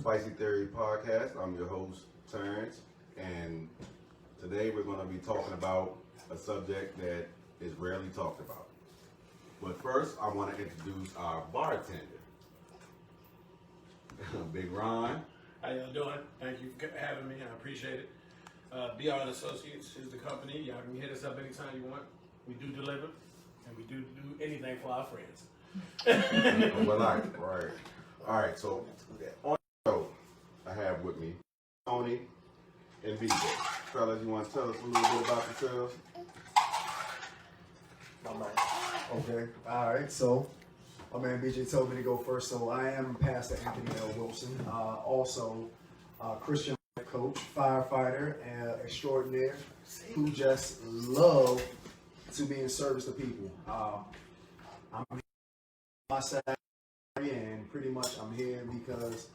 Spicy Theory Podcast. I'm your host, Terrence, and today we're going to be talking about a subject that is rarely talked about. But first, I want to introduce our bartender, Big Ron. How y'all doing? Thank you for having me. I appreciate it. BR Associates is the company. Y'all can hit us up anytime you want. We do deliver, and we do anything for our friends. Well, right. All right, so on the show, I have with me Tony and BJ. Fellas, you want to tell us a little bit about yourselves? Okay, all right, so my man BJ told me to go first, so I am Pastor Anthony L. Wilson, also Christian coach, firefighter, and extraordinaire, who just love to be in service to people. I'm here on my side, and pretty much I'm here because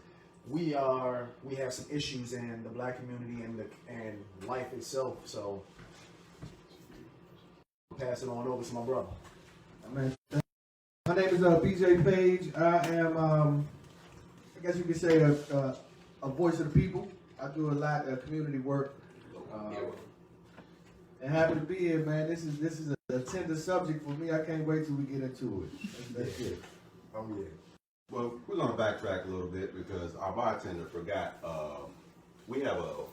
we have some issues in the black community and life itself, so I'll pass it on over to my brother. My name is BJ Paige. I am, I guess you could say, a voice of the people. I do a lot of community work. And happy to be here, man. This is a tender subject for me. I can't wait till we get into it. That's it. Oh yeah. Well, we're going to backtrack a little bit because our bartender forgot. We have a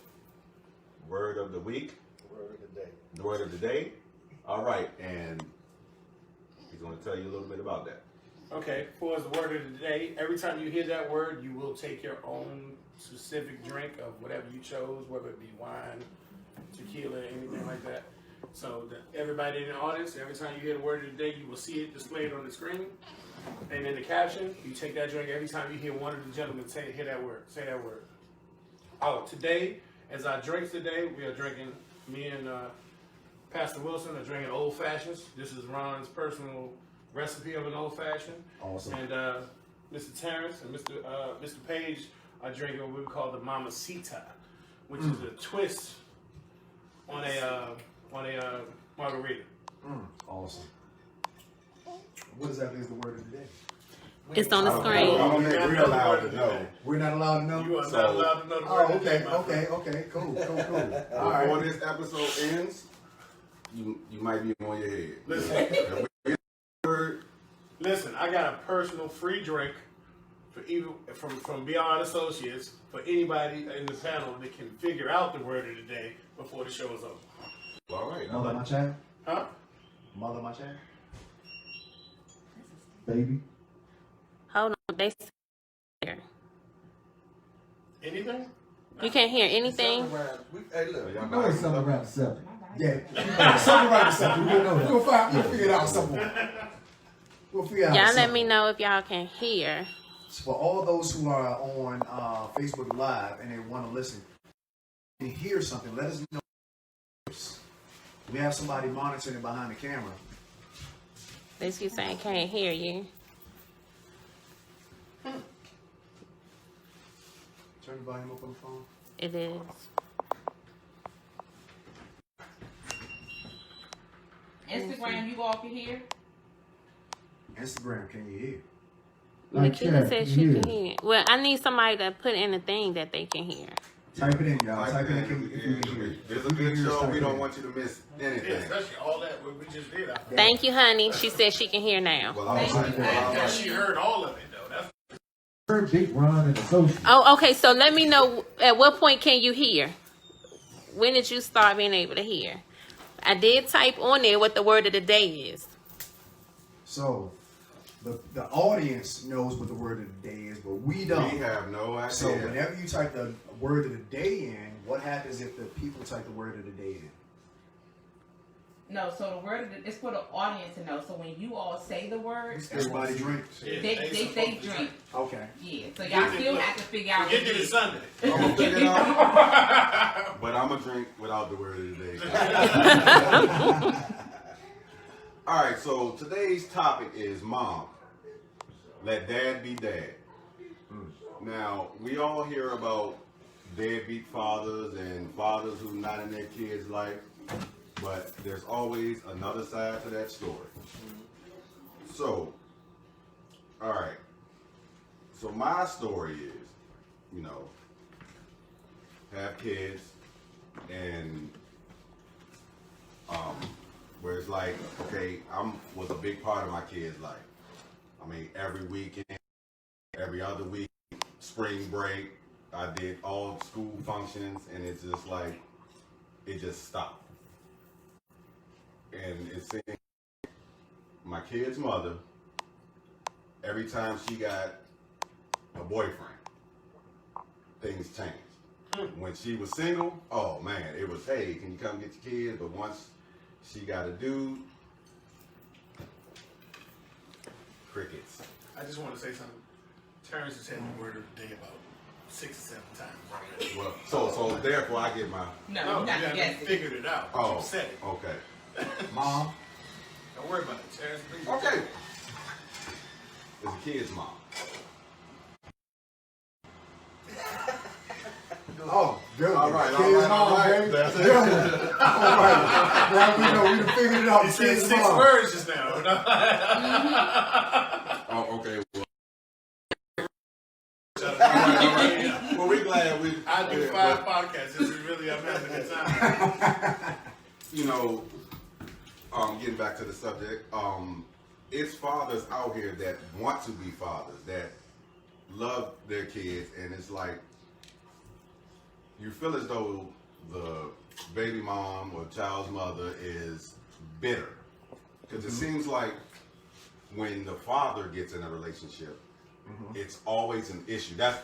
word of the week. Word of the day. The word of the day. All right, and he's going to tell you a little bit about that. Okay, for the word of the day, every time you hear that word, you will take your own specific drink of whatever you chose, whether it be wine, tequila, anything like that. So everybody in the audience, every time you hear the word of the day, you will see it displayed on the screen. And in the caption, you take that drink every time you hear one of the gentlemen say that word. Oh, today, as our drinks today, we are drinking, me and Pastor Wilson are drinking old fashions. This is Ron's personal recipe of an old fashioned. Awesome. And Mr. Terrence and Mr. Paige are drinking what we call the Mamacita, which is a twist on a margarita. Awesome. What exactly is the word of the day? It's on the I'm screen. going to make real loud to know. We're not allowed to know? You are not allowed to know the word Oh, of the day, okay, my friend. okay, cool. All Before right. this episode ends, you might be on your head. Listen. Word. Listen, I got a personal free drink from Beyond Associates for anybody in the panel that can figure out the word of the day before the show is over. All right. Mother my child? Huh? Mother my child? Baby. Hold on, they there. Anything? You can't hear anything. Hey, look, you know it's something around 7. Yeah. Something right or something. We'll figure it out something. We'll figure it out Y'all let something. me know if y'all can hear. For all those who are on Facebook Live and they want to listen and hear something, let us know. We have somebody monitoring behind the camera. They keep saying can't hear you. Turn the volume up on the phone. It is. Instagram, you all can hear? Instagram, can you hear? Nikita said she can hear. Well, I need somebody to put in a thing that they can hear. Type it in, y'all. Like Type it in that, if you can hear. There's a good show. We don't want you to miss Yeah, anything. especially all that what we just did. Thank you, honey. She said she can hear now. Well, I was like, And she heard all of it, though. That's Her Big Ron and Associates. Oh, okay. So let me know at what point can you hear? When did you start being able to hear? I did type on there what the word of the day is. So, the audience knows what the word of the day is, but we don't. we have no idea. So, whenever you type the word of the day in, what happens if the people type the word of the day in? No, so the word it's for the audience to know. So when you all say the word, Everybody drinks. yeah, they drink. Okay. Yeah. So y'all still have to figure out Get what to it the is. Sunday. I'm gonna figure it out. But I'm gonna drink without the word of the day. All right, so today's topic is mom. Let dad be dad. Now, we all hear about deadbeat fathers and fathers who not in their kids' life, but there's always another side to that story. So, all right. So my story is, you know, have kids, and where it's like, okay, was a big part of my kids' life. I mean, every weekend, every other week, spring break, I did all school functions, and it's just like, it just stopped. And it seemed my kid's mother, every time she got a boyfriend, things changed. When she was single, oh man, it was, hey, can you come get your kids? But once she got a dude, crickets. I just want to say something. Terrence has had the word of the day about 6 or 7 times already. Well, so therefore I get my, No, No, you got you to guess haven't it. figured it out. oh, You said it. okay. Mom, Don't worry about it, Terrence. Please. Okay. It's a kid's mom. oh, good. All right, Kid's all right, all mom, right. baby. That's it. Good. All right. Now we know we done figured it out. He said Kid's 6 mom. words just now. Oh, okay. Well. All right. Well, we're glad we. I do 5 podcasts. This is really I'm having a good time. You know, getting back to the subject, it's fathers out here that want to be fathers, that love their kids, and it's like you feel as though the baby mom or child's mother is bitter, because it seems like when the father gets in a relationship, it's always an issue. That's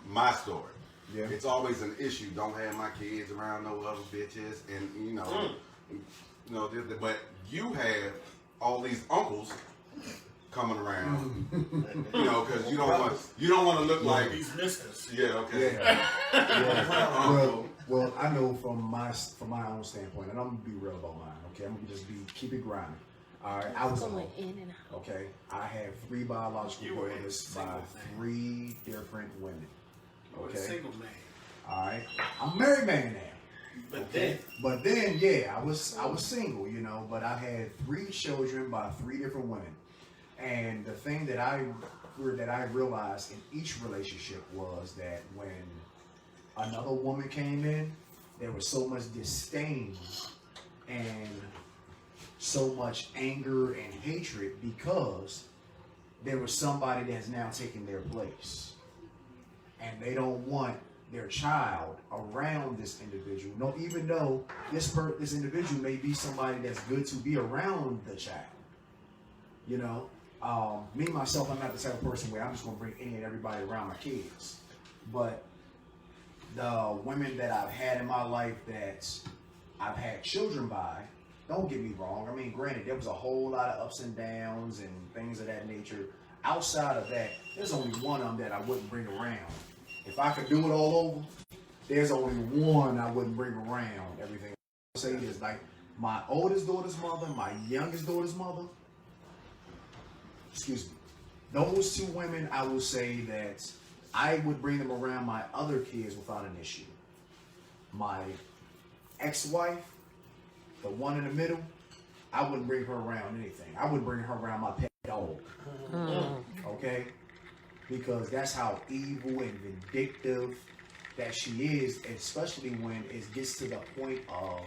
my story. Yeah. It's always an issue. Don't have my kids around no other bitches, and you know, but you have all these uncles coming around, you know, because you don't want to look like These misters. yeah, okay, Yeah. Well, I know from my own standpoint, and I'm gonna be real about mine. Okay, I'm gonna just keep it grinding. All right, I was alone. Going in and out. Okay, I have 3 biological You were daughters by single, 3 different women. Or a Okay, single man. all right, I'm a married man now. But then, But then, yeah, I was single, you know, but I had 3 children by 3 different women. And the thing that I realized in each relationship was that when another woman came in, there was so much disdain and so much anger and hatred because there was somebody that has now taken their place. And they don't want their child around this individual. No, even though this individual may be somebody that's good to be around the child. You know, me myself, I'm not the type of person where I'm just gonna bring any and everybody around my kids. But the women that I've had in my life that I've had children by, don't get me wrong. I mean, granted, there was a whole lot of ups and downs and things of that nature. Outside of that, there's only one of them that I wouldn't bring around. If I could do it all over, there's only one I wouldn't bring around. Everything I say is like my oldest daughter's mother, my youngest daughter's mother. Excuse me. Those 2 women, I will say that I would bring them around my other kids without an issue. My ex-wife, the one in the middle, I wouldn't bring her around anything. I wouldn't bring her around my pet dog. Okay? Because that's how evil and vindictive that she is, especially when it gets to the point of,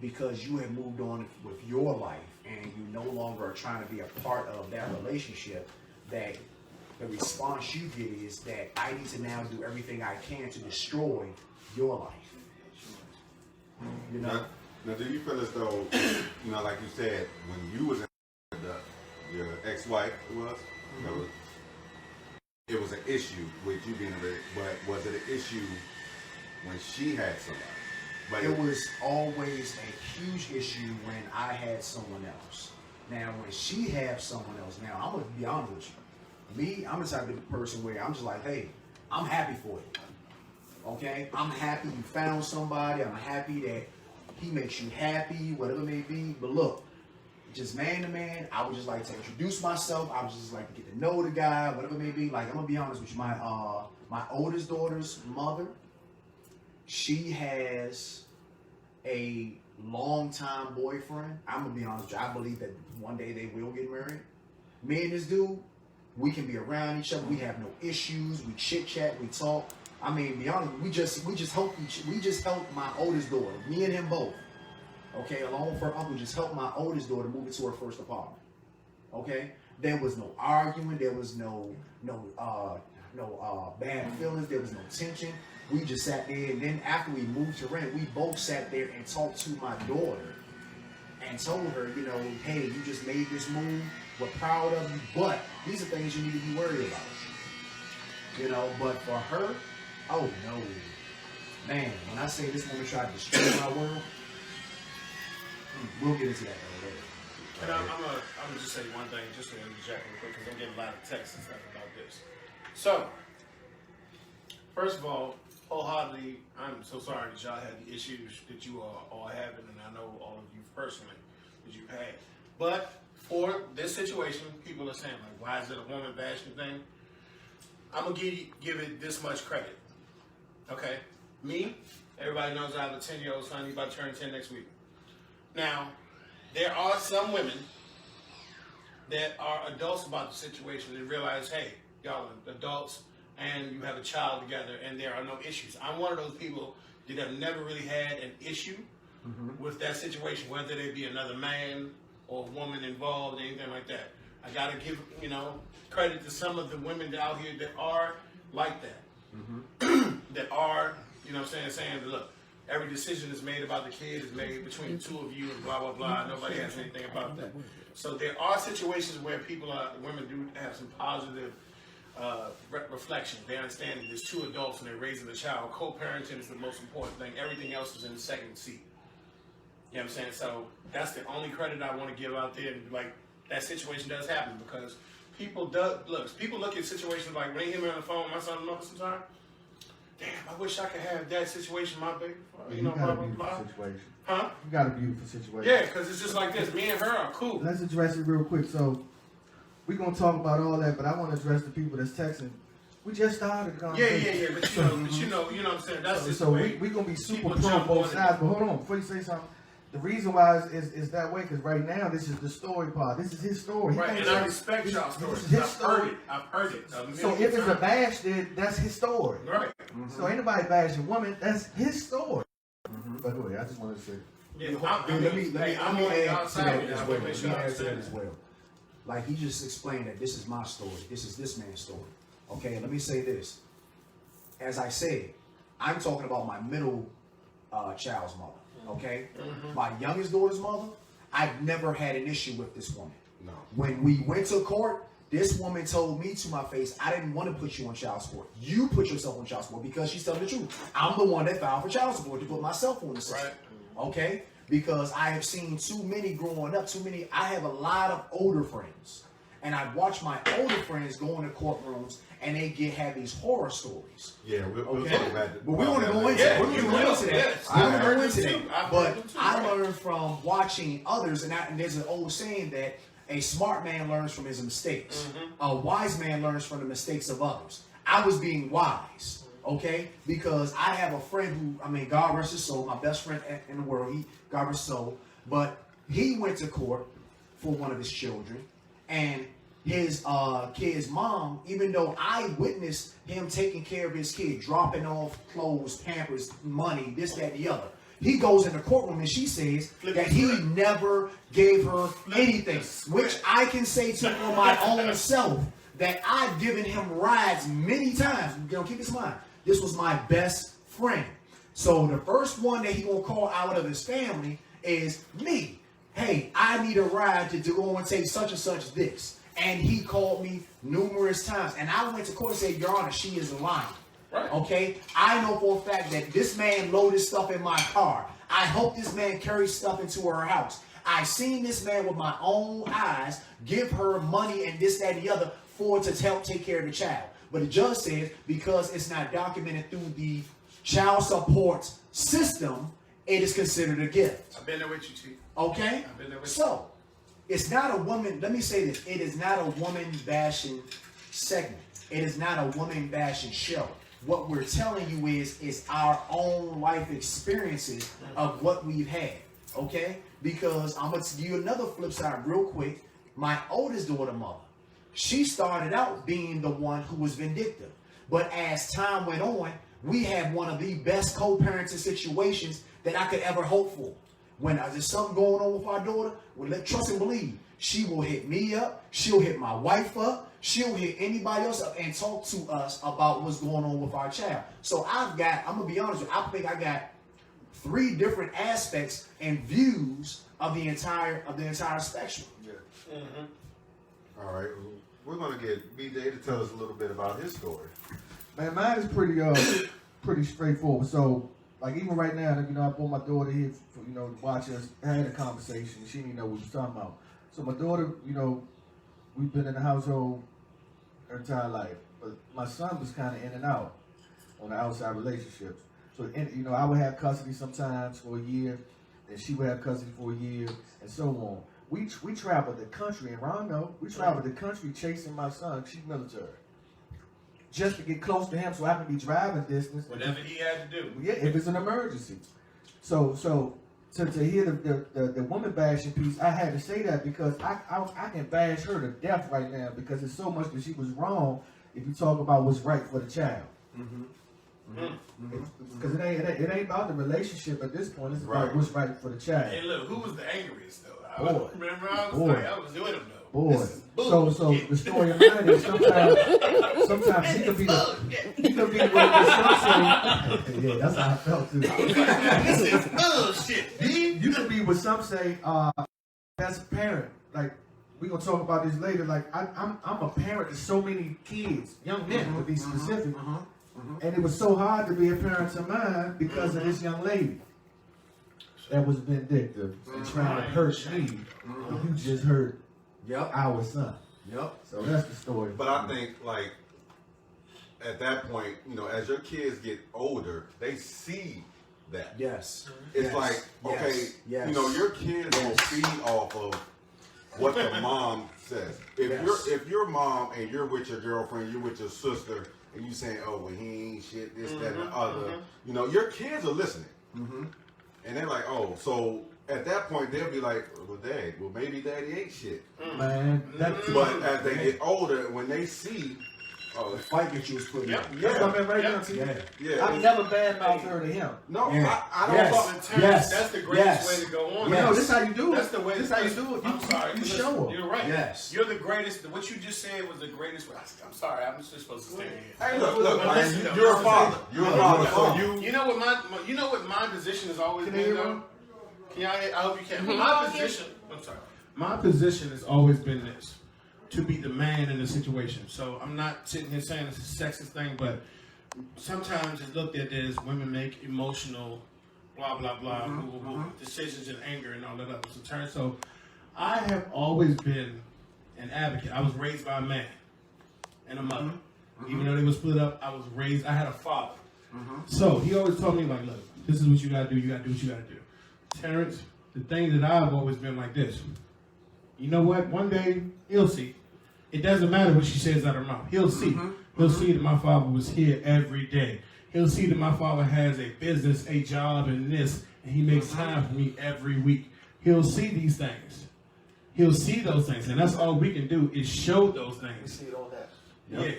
because you have moved on with your life and you no longer are trying to be a part of that relationship, that the response you get is that I need to now do everything I can to destroy your life. You know? Now, do you feel as though, you know, like you said, when you was in your ex-wife it was an issue with you being married, but was it an issue when she had somebody? But It was always a huge issue when I had someone else. Now, when she had someone else, now I'm gonna be honest with you. Me, I'm the type of person where I'm just like, hey, I'm happy for you. Okay, I'm happy you found somebody. I'm happy that he makes you happy, whatever it may be. But look, just man to man, I would just like to introduce myself. I would just like to get to know the guy, whatever it may be. Like, I'm gonna be honest with you, my oldest daughter's mother, she has a longtime boyfriend. I'm gonna be honest with you, I believe that one day they will get married. Me and this dude, We can be around each other. We have no issues. We chit chat. We talk. I mean, be honest. We just help my oldest daughter, me and him both. Okay, along with her uncle, just helped my oldest daughter move into her first apartment. Okay, there was no arguing. There was no bad feelings. There was no tension. We just sat there, and then after we moved to rent, we both sat there and talked to my daughter and told her, you know, hey, you just made this move. We're proud of you, but these are things you need to be worried about. You know, but for her, oh no, man, when I say this woman tried to destroy my world, we'll get into that later. And I'm gonna just say one thing, just to interject real quick, because I'm getting a lot of texts and stuff about this. So, first of all, wholeheartedly, I'm so sorry that y'all had the issues that you are all having, and I know all of you personally that you've had. But for this situation, people are saying, like, why is it a woman bashing thing? I'm gonna give it this much credit. Okay? Me, everybody knows I have a 10-year-old son, he's about to turn 10 next week. Now, there are some women that are adults about the situation and realize, hey, y'all are adults and you have a child together and there are no issues. I'm one of those people that have never really had an issue with that situation, whether there be another man or a woman involved, anything like that. I gotta give, you know, credit to some of the women out here that are like that. That are, you know what I'm saying, look, every decision is made about the kid is made between the two of you and blah, blah, blah. Nobody has anything about that. So there are situations where women do have some positive reflection. They understand that there's two adults and they're raising a child. Co-parenting is the most important thing. Everything else is in the second seat. You know what I'm saying? So that's the only credit I want to give out there. And like, that situation does happen because people look at situations like when they hear me on the phone with my son and mother sometimes. Damn, I wish I could have that situation, my baby. You know, blah, blah, blah. Situation. Huh? You got a beautiful situation. Yeah, because it's just like this. Me and her are cool. Let's address it real quick. So, we're going to talk about all that, but I want to address the people that's texting. We just started the conversation. Yeah. But you know what I'm saying? That's just so the way we're going to be super people pro on jump both on sides. it. But hold on, before you say something, the reason why is that way, because right now, this is the story part. This is his story. Right, and I respect y'all stories. This is his story. I've heard it. So if it's a bash, then that's his story. Right. So anybody bash a woman, that's his story. But go ahead, I just wanted to say. Yeah, Let me I'm on the add to outside that of as that. well. Make Let sure me I add to that understand as well. Like he just explained that this is my story. This is this man's story. Okay, let me say this. As I said, I'm talking about my middle child's mother. Okay, my youngest daughter's mother. I've never had an issue with this woman. No. When we went to court, this woman told me to my face, I didn't want to put you on child support. You put yourself on child support because she's telling the truth. I'm the one that filed for child support to put myself on the system. Right. Okay? Because I have seen too many growing up, I have a lot of older friends. And I watch my older friends go into courtrooms and they have these horror stories. Yeah, we'll Okay? talk about it. But we want to go into Yeah, that. We're going to go into that. yes. We're going I've to heard go them into too. that. I've heard But them too. I learned from watching others, and there's an old saying that a smart man learns from his mistakes. A wise man learns from the mistakes of others. I was being wise, okay? Because I have a friend who, God rest his soul, my best friend in the world, God rest his soul, but he went to court for one of his children, and his kid's mom, even though I witnessed him taking care of his kid, dropping off clothes, Pampers, money, this, that, and the other, he goes in the courtroom and she says that he never gave her anything, which I can say to for my own self that I've given him rides many times. You know, keep this in mind. This was my best friend. So the first one that he gonna call out of his family is me. Hey, I need a ride to go and take such and such this. And he called me numerous times. And I went to court and said, Your Honor, she is lying. Right. Okay? I know for a fact that this man loaded stuff in my car. I hope this man carries stuff into her house. I seen this man with my own eyes give her money and this, that, and the other to help take care of the child. But the judge said because it's not documented through the child support system, it is considered a gift. I've been there with you, Chief. Okay? I've been there with you. So, it's not a woman, let me say this, it is not a woman bashing segment. It is not a woman bashing show. What we're telling you is our own life experiences of what we've had. Okay? Because I'm going to give you another flip side real quick. My oldest daughter mother, she started out being the one who was vindictive. But as time went on, we had one of the best co-parenting situations that I could ever hope for. When there's something going on with our daughter, trust and believe, she will hit me up, she'll hit my wife up, she'll hit anybody else up and talk to us about what's going on with our child. So I'm gonna be honest with you, I think I got 3 different aspects and views of the entire spectrum. Yeah. Mm-hmm. All right, we're gonna get BJ to tell us a little bit about his story. Man, mine is pretty straightforward. So, like even right now, you know, I brought my daughter here for, you know, to watch us. I had a conversation. She didn't know what we was talking about. So my daughter, you know, we've been in the household her entire life, but my son was kind of in and out on the outside relationships. So, you know, I would have custody sometimes for a year, and she would have custody for a year, and so on. We traveled the country, and Rondo, we traveled the country chasing my son. She's military. Just to get close to him so I can be driving distance. Whatever he had to do. Yeah, if it's an emergency. So to hear the woman bashing piece, I had to say that because I can bash her to death right now because it's so much that she was wrong if you talk about what's right for the child. Because it ain't about the relationship at this point. It's about what's right for the child. Hey, look, who was the angriest though? Boy. Remember, I was with him though. Boy, so the story of mine is sometimes he could be with some say, yeah, that's how I felt too. This is bullshit, B. You could be with some say, as a parent, like we gonna talk about this later. Like I'm a parent to so many kids, young men to be specific, and it was so hard to be a parent to mine because of this young lady that was vindictive and trying to hurt me. You just hurt. Yep. Our son. Yep. So that's the story. But I think, like, at that point, you know, as your kids get older, they see that. Yes. It's yes. like, okay, yes. you know, your kids will feed off of what the mom says. If your mom and you're with your girlfriend, you're with your sister, and you saying, oh, well, he ain't shit, this, that, and the other, you know, your kids are listening. And they're like, oh, so at that point, they'll be like, well, maybe daddy ain't shit. Man, But as they get older, when they see, the fight that you was putting up. That's what I meant right now to you. Yeah. I've never badmouthed her to him. No, Yeah. I don't Yes. talk In terms, Yes. that's the greatest Yes. way to go on. Yes. No, this is how you do it. That's the way. This is how you do it. I'm sorry. You listen, show her. You're right. Yes. You're the greatest. What you just said was the greatest. I'm sorry. I'm just supposed to stand here. Hey, look, But man, listen, though, you're a listen. father. You're a father. So You know what my position has always Can been you hear though? me? Can y'all hear? I hope you can. My position. I'm sorry. My position has always been this: to be the man in the situation. So I'm not sitting here saying it's a sexist thing, but sometimes it's looked at as women make emotional, blah blah blah, decisions in anger and all that other. So I have always been an advocate. I was raised by a man and a mother. Even though they were split up, I was raised. I had a father. So he always told me like, look, this is what you gotta do. You gotta do what you gotta do. Terrence, the thing that I've always been like this. You know what? One day he'll see. It doesn't matter what she says out of her mouth. He'll see. He'll see that my father was here every day. He'll see that my father has a business, a job, and this, and he makes time for me every week. He'll see these things. He'll see those things, and that's all we can do is show those things. See it on that.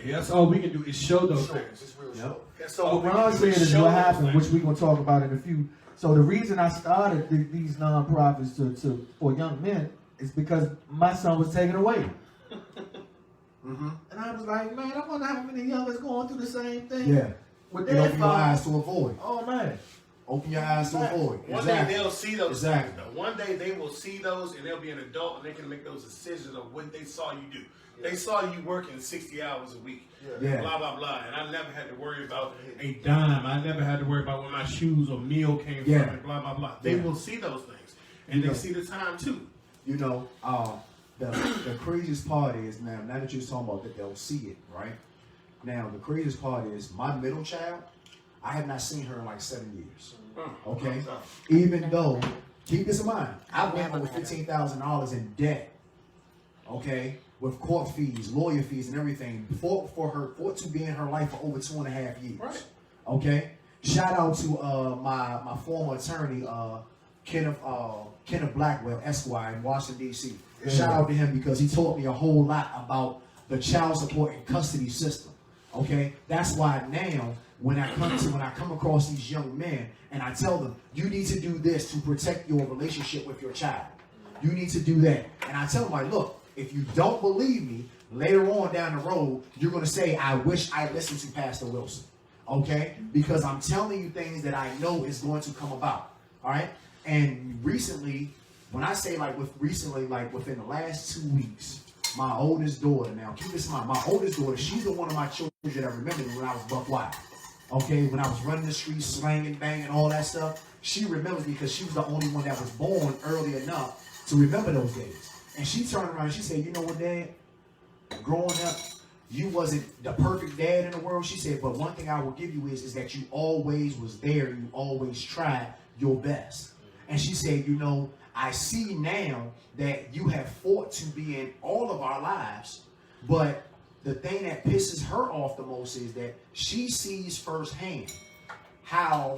Yeah, that's all we can do is show those things. It's real Yep. That's So all what we can Ron do said is show what those happened, things. which we're gonna talk about in a few. So the reason I started these nonprofits for young men is because my son was taken away. And I was like, man, I wonder how many young is going through the same thing. Yeah. With And their open your eyes father. to avoid. Oh man. Open your eyes to avoid. One Exactly. day they'll see those Exactly. things, though. One day they will see those, and they'll be an adult, and they can make those decisions of what they saw you do. They saw you working 60 hours a week, Yeah. blah, blah, blah. And I never had to worry about a dime. I never had to worry about where my shoes or meal came Yeah. from, and blah, blah, blah. They Yeah. will see those things, and Yeah. they see the time, too. You know, the craziest part is now that you're talking about that they'll see it, right? Now the craziest part is my middle child, I have not seen her in like 7 years. Okay? Even though, keep this in mind, I went over $15,000 in debt, okay, with court fees, lawyer fees, and everything for it to be in her life for over 2.5 years. Right. Okay? Shout out to my former attorney, Kenneth Blackwell, Esquire, in Washington, D.C. Shout out to him because he taught me a whole lot about the child support and custody system. Okay, that's why now when I come across these young men and I tell them, you need to do this to protect your relationship with your child. You need to do that. And I tell them, like, look, if you don't believe me, later on down the road, you're going to say, I wish I listened to Pastor Wilson. Okay? Because I'm telling you things that I know is going to come about. All right? And recently, when I say like within the last 2 weeks, my oldest daughter, now keep this in mind, my oldest daughter, she's the one of my children that I remember when I was buck wild. Okay, when I was running the streets, slanging, banging, all that stuff, she remembers because she was the only one that was born early enough to remember those days. And she turned around and she said, you know what, Dad? Growing up, you wasn't the perfect dad in the world. She said, but one thing I will give you is that you always was there. You always tried your best. And she said, you know, I see now that you have fought to be in all of our lives, but the thing that pisses her off the most is that she sees firsthand how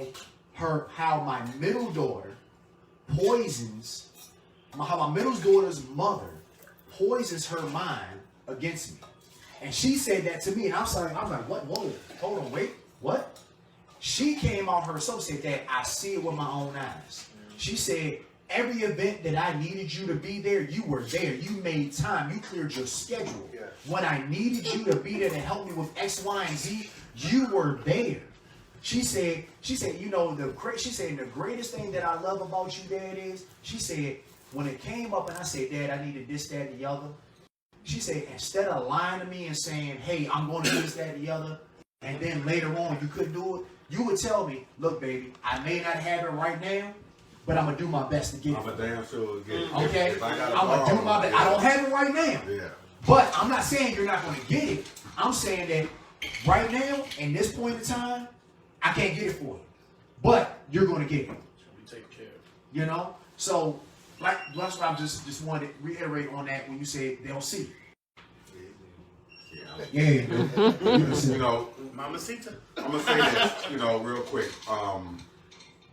my middle daughter poisons, how my middle daughter's mother poisons her mind against me. And she said that to me, and I'm like, what? Whoa, hold on, wait, what? She came out herself and said that I see it with my own eyes. She said, every event that I needed you to be there, you were there. You made time. You cleared your schedule. Yeah. When I needed you to be there to help me with X, Y, and Z, you were there. She said, you know, she said, the greatest thing that I love about you, Dad, is, she said, when it came up and I said, Dad, I needed this, that, and the other, she said, instead of lying to me and saying, hey, I'm going to do this, that, and the other, and then later on you couldn't do it, you would tell me, look, baby, I may not have it right now, but I'm going to do my best to get it. I'm a damn sure get it. Okay? I'm going to do my best. I don't have it right now. Yeah. But I'm not saying you're not going to get it. I'm saying that right now, in this point in time, I can't get it for you. But you're going to get it. We take care of it. You know? So, like, that's what I just wanted to reiterate on that when you said they'll see. Yeah. You know, Mamacita. I'm going to say this, you know, real quick.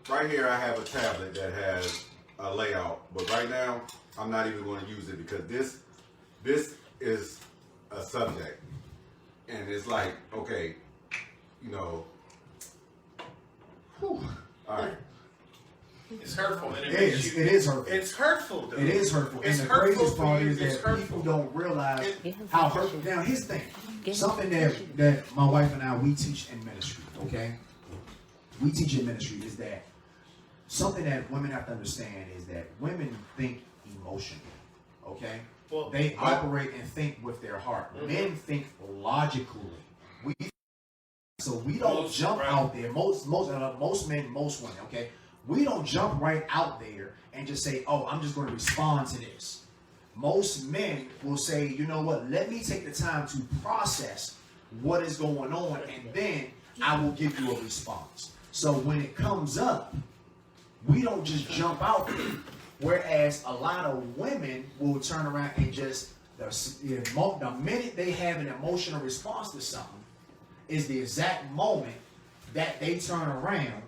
Right here, I have a tablet that has a layout, but right now, I'm not even going to use it because this is a subject, and it's like, okay, you know, whew, all right. It's hurtful. And It is hurtful. It's hurtful, though. It is hurtful. It's and the hurtful craziest part for you. is It's that hurtful. people don't realize how hurtful. Now, here's the thing. Something that my wife and I, we teach in ministry, okay? We teach in ministry is that something that women have to understand is that women think emotionally, okay? Well, they operate and think with their heart. Mm-hmm. Men think logically. So we don't jump out there. Most men, most women, okay? We don't jump right out there and just say, oh, I'm just going to respond to this. Most men will say, you know what, let me take the time to process what is going on, and then I will give you a response. So when it comes up, we don't just jump out there. Whereas a lot of women will turn around and just, the minute they have an emotional response to something, is the exact moment that they turn around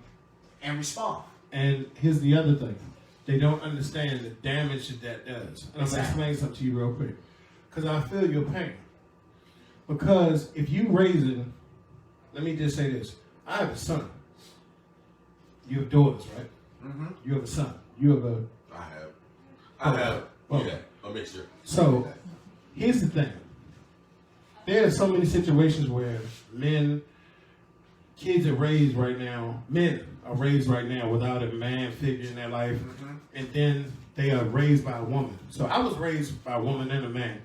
and respond. And here's the other thing. They don't understand the damage that does. And I'm going to explain something to you real quick. Because I feel your pain. Because if you raising, let me just say this. I have a son. You have daughters, right? Mm-hmm. You have a son. You have a... I have Okay. a mixture. So, here's the thing. There are so many situations where kids are raised right now, men are raised right now without a man figure in their life, and then they are raised by a woman. So I was raised by a woman and a man.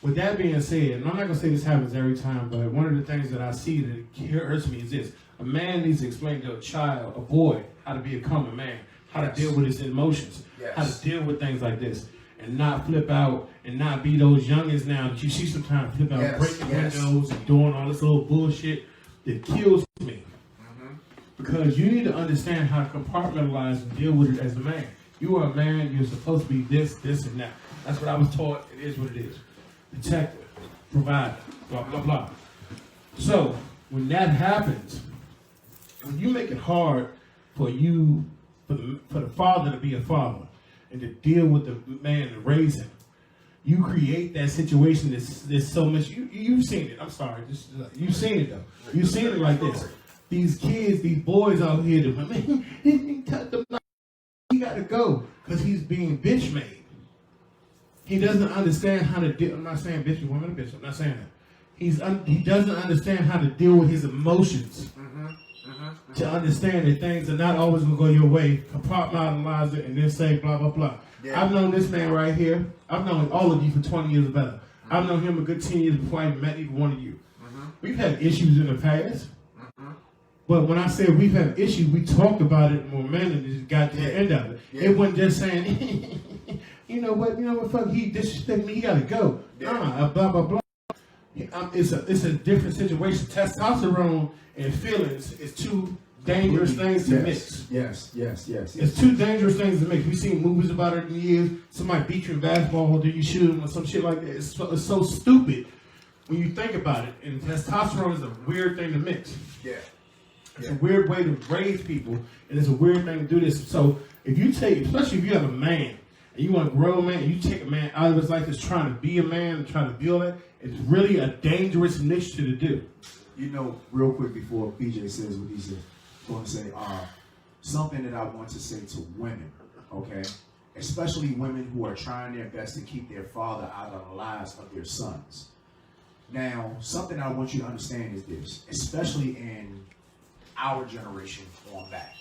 With that being said, and I'm not going to say this happens every time, but one of the things that I see that hurts me is this. A man needs to explain to a child, a boy, how to become a man, how to deal with his emotions, how to deal with things like this, and not flip out and not be those youngins now that you see sometimes flip out, breaking windows and doing all this little bullshit that kills me. Because you need to understand how to compartmentalize and deal with it as a man. You are a man, you're supposed to be this, this, and that. That's what I was taught. It is what it is. Protector, provider, blah, blah, blah. So, when that happens, when you make it hard for the father to be a father and to deal with the man and raise him, you create that situation that's so much. You've seen it. I'm sorry. You've seen it though. You've seen it like this. These kids, these boys out here, he got to go because he's being bitch made. He doesn't understand how to deal. I'm not saying bitch, woman, bitch. I'm not saying that. He doesn't understand how to deal with his emotions. To understand that things are not always going to go your way, compartmentalize it, and then say blah, blah, blah. Yeah. I've known this man right here. I've known all of you for 20 years or better. I've known him a good 10 years before I even met either one of you. We've had issues in the past. But when I say we've had issues, we talked about it more man and just got to the end of it. It wasn't just saying, you know what, fuck, he disrespected me, he got to go. Blah, blah, blah. It's a different situation. Testosterone and feelings is two dangerous things to mix. Yes. It's two dangerous things to mix. We've seen movies about it in years. Somebody beat you in basketball, then you shoot him or some shit like that. It's so stupid when you think about it. And testosterone is a weird thing to mix. It's a weird way to raise people, and it's a weird thing to do this. So if you take, especially if you have a man, and you want to grow a man, and you take a man out of his life that's trying to be a man and trying to build it, it's really a dangerous mixture to do. You know, real quick before BJ says what he said, I'm going to say something that I want to say to women, okay? Especially women who are trying their best to keep their father out of the lives of their sons. Now, something I want you to understand is this, especially in our generation on back.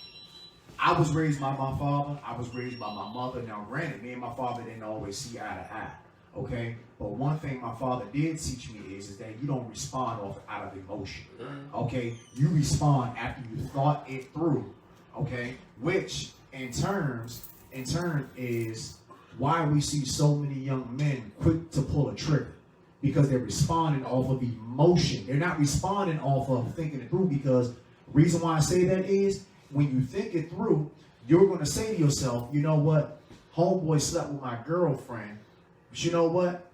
I was raised by my father. I was raised by my mother. Now, granted, me and my father didn't always see eye to eye, okay? But one thing my father did teach me is that you don't respond out of emotion, okay? You respond after you thought it through, okay? Which, in turn, is why we see so many young men quick to pull a trigger. Because they're responding off of emotion. They're not responding off of thinking it through, because reason why I say that is when you think it through, you're going to say to yourself, you know what? Homeboy slept with my girlfriend. But you know what?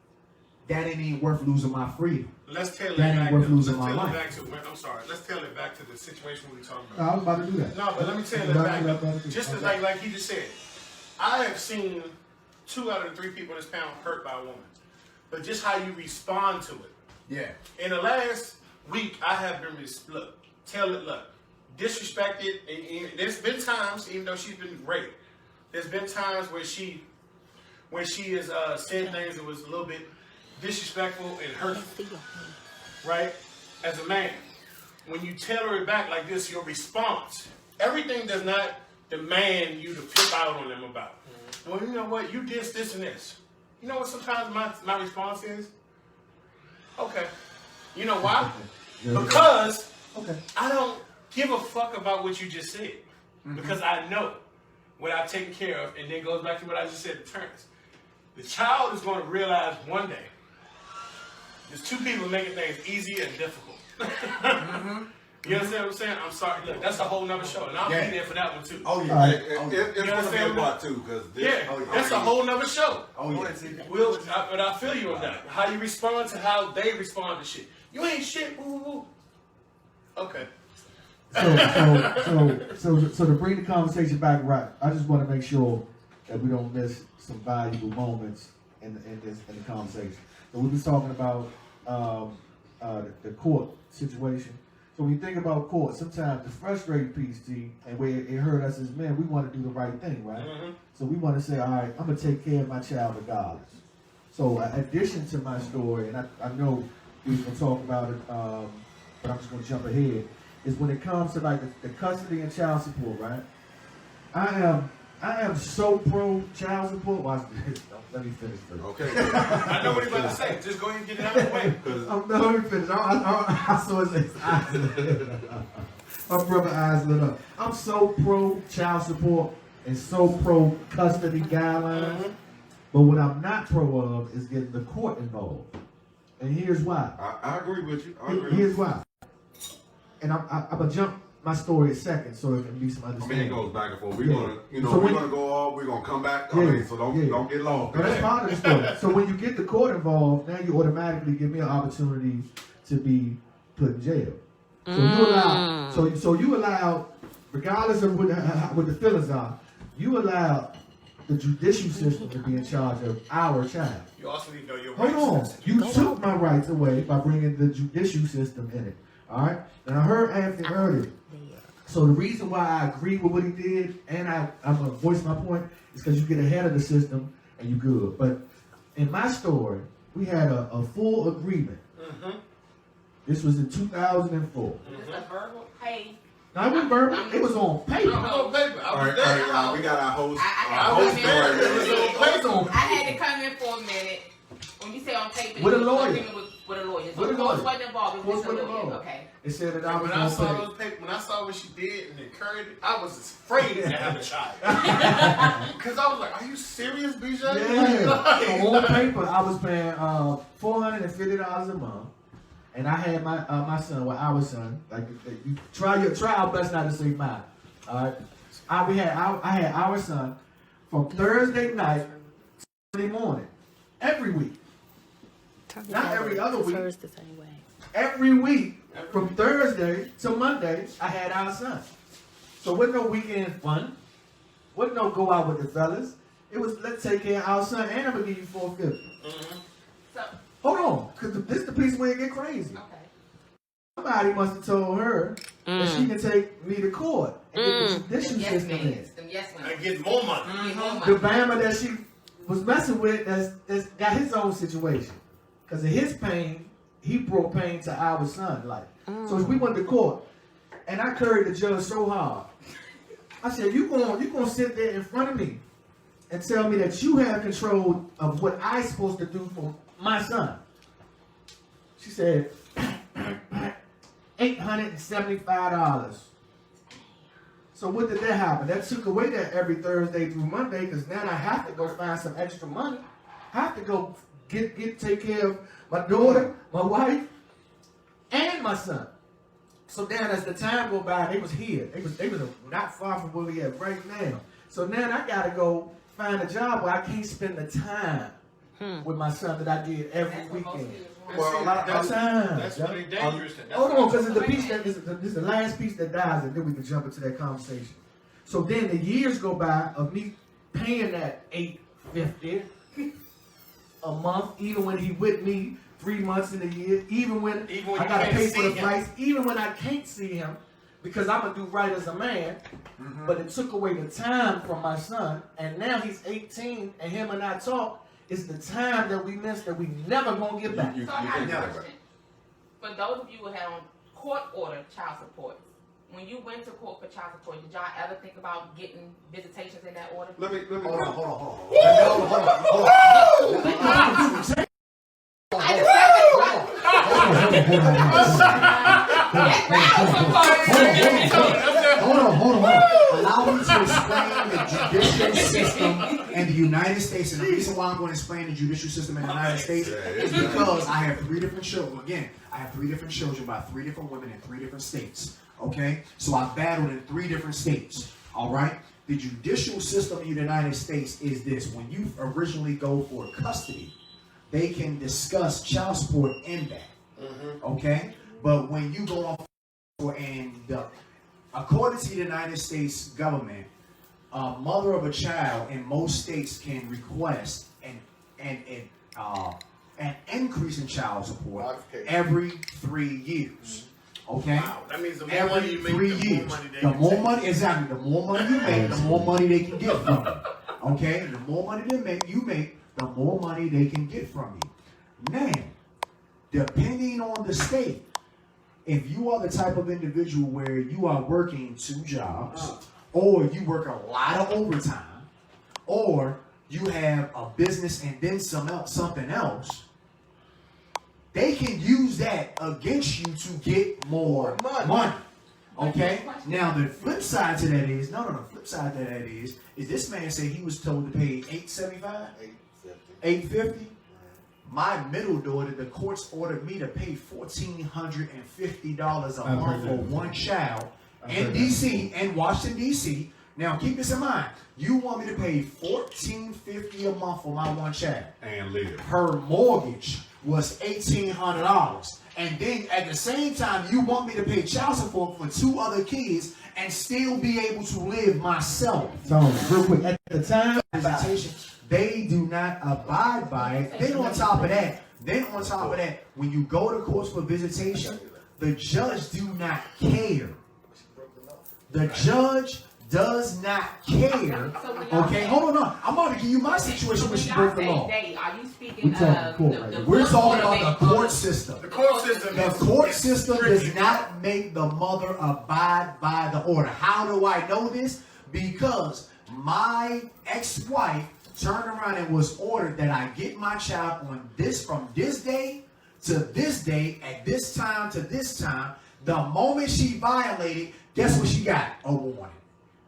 That ain't worth losing my freedom. Let's tailor it that back. Ain't worth losing my life. I'm sorry. Let's tailor it back to the situation we were talking No, about. I was about to do that. No, but let me tailor it back. Just as like he just said, I have seen 2 out of the 3 people in this panel hurt by a woman. But just how you respond to it. Yeah. In the last week, I have been disrespected. And there's been times, even though she's been great, there's been times where she has said things that was a little bit disrespectful and hurtful. Right? As a man, when you tailor it back like this, your response, everything does not demand you to flip out on them about. Well, you know what? You did this and this. You know what sometimes my response is? Okay. You know why? Because I don't give a fuck about what you just said. Because I know what I've taken care of, and then goes back to what I just said to Terrence. The child is going to realize one day there's 2 people making things easy and difficult. You understand what I'm saying? I'm sorry. Look, that's a whole nother show, and I'll be there for that one too. Oh yeah, it's gonna be a part too, because that's a whole nother show. Oh yeah. But I feel you on that. How you respond to how they respond to shit. You ain't shit. Woo, woo, woo. Okay. So to bring the conversation back right, I just want to make sure that we don't miss some valuable moments in the conversation. So we was talking about the court situation. So when you think about court, sometimes the frustrating piece, G, and where it hurt us as men, we want to do the right thing, right? So we want to say, all right, I'm going to take care of my child regardless. So in addition to my story, and I know we can talk about it, but I'm just going to jump ahead, is when it comes to like the custody and child support, right? I am so pro child support. Watch this. Let me finish first. Okay. I know what he's about to say. Just go ahead and get it out of the way. Let me finish. I saw his eyes lit up. My brother's eyes lit up. I'm so pro child support and so pro custody guidelines. But what I'm not pro of is getting the court involved. And here's why. I agree with you. Here's why. And I'm going to jump my story a second so it can be some I mean, understanding. it goes back and forth. We're gonna, So we're gonna go off. We're gonna come back. So don't get lost. No, that's part of the story. So when you get the court involved, now you automatically give me an opportunity to be put in jail. So you allow. So you allow, regardless of what the feelings are, you allow the judicial system to be in charge of our child. You also need to know your Hold rights. on. You took my rights away by bringing the judicial system in it. All right? And I heard Anthony earlier. So the reason why I agree with what he did, and I'm going to voice my point, is because you get ahead of the system and you good. But in my story, we had a full agreement. Mm-hmm. This was in 2004. Just a verbal, hey. Now, it wasn't verbal. It was on paper. No, on paper. All right, we got our host. I Our host had story. It was on I had to come in for a minute. When you say on paper, With a it was lawyer. agreement with a lawyer. So With a the courts lawyer. wasn't involved. It was Courts just a wasn't lawyer. involved. Okay. It said that I was When I saw on those paper. papers, when I saw what she did and encouraged it, I was afraid to have a child. Because I was like, are you serious, BJ? Yeah. So on paper, I was paying $450 a month. And I had my son, well, our son, like you try our best not to say mine. All right, I had our son from Thursday night to Sunday morning, every week. Not every other week. The same way. Every week, from Thursday to Monday, I had our son. So with no weekend fun, with no go out with the fellas, it was let's take care of our son, and I'm gonna give you $450. So, Hold on, because this is the piece where it get crazy. okay. Somebody must have told her that she can take me to court and get the judicial Yes, system in. man. Them yes, man. And get more money. Get more The money. Bama that she was messing with that's got his own situation. Because of his pain, he brought pain to our son. Like, so we went to court, and I carried the judge so hard. I said, you gonna sit there in front of me and tell me that you have control of what I'm supposed to do for my son? She said, $875. So what did that happen? That took away that every Thursday through Monday, because now I have to go find some extra money. I have to go take care of my daughter, my wife, and my son. So then as the time go by, they was here. They was not far from where we at right now. So now I gotta go find a job where I can't spend the time with my son that I did every That's what most weekend. kids want. Well, That's really dangerous. Hold on, because the piece that this is the last piece that dies, and then we can jump into that conversation. So then the years go by of me paying that $850 a month, even when he with me 3 months in a year, even when I I you gotta can't pay for see the him. flights, even when I can't see him, because I'm gonna do right as a man. But it took away the time from my son, and now he's 18, and him and I talk. It's the time that we missed that we never gonna get back. So I have can't a get it question. For those of you who had on court order child support, when you went to court for child support, did y'all ever think about getting visitations in that order? Let me. Hold on. Hold on. Allow me to explain the judicial system in the United States. And the reason why I'm going to explain the judicial system in the United States is because I have 3 different children. Again, I have 3 different children by 3 different women in 3 different states. Okay? So I battled in 3 different states. All right? The judicial system in the United States is this. When you originally go for custody, they can discuss child support in that. Okay? But when you go off according to the United States government, a mother of a child in most states can request an increase in child support every 3 years. Okay? Wow, that means the more Every money you make, 3 the more years. money they The can more take. money, exactly. The more money you make, the more money they can get from you. Okay? The more money you make, the more money they can get from you. Now, depending on the state, if you are the type of individual where you are working 2 jobs, or you work a lot of overtime, or you have a business and then something else, they can use that against you to get more money. Okay? Now the flip side to that is, the flip side to that is this man said he was told to pay $875? $850? My middle daughter, the courts ordered me to pay $1,450 a month for one child in D.C. and Washington, D.C. Now keep this in mind. You want me to pay $1,450 a month for my one child. And live. Her mortgage was $1,800. And then at the same time, you want me to pay child support for 2 other kids and still be able to live myself. So, real quick, at the time, Visitation, they do not abide by it. Then on top of that, when you go to court for visitation, the judge do not care. The judge does not care. Okay, hold on. I'm about to give you my situation when she broke the law. Are you speaking talking of court right the now. We're court talking or about the court system. The court system. The court system does not make the mother abide by the order. How do I know this? Because my ex-wife turned around and was ordered that I get my child on this from this day to this day at this time to this time. The moment she violated, guess what she got? A warning.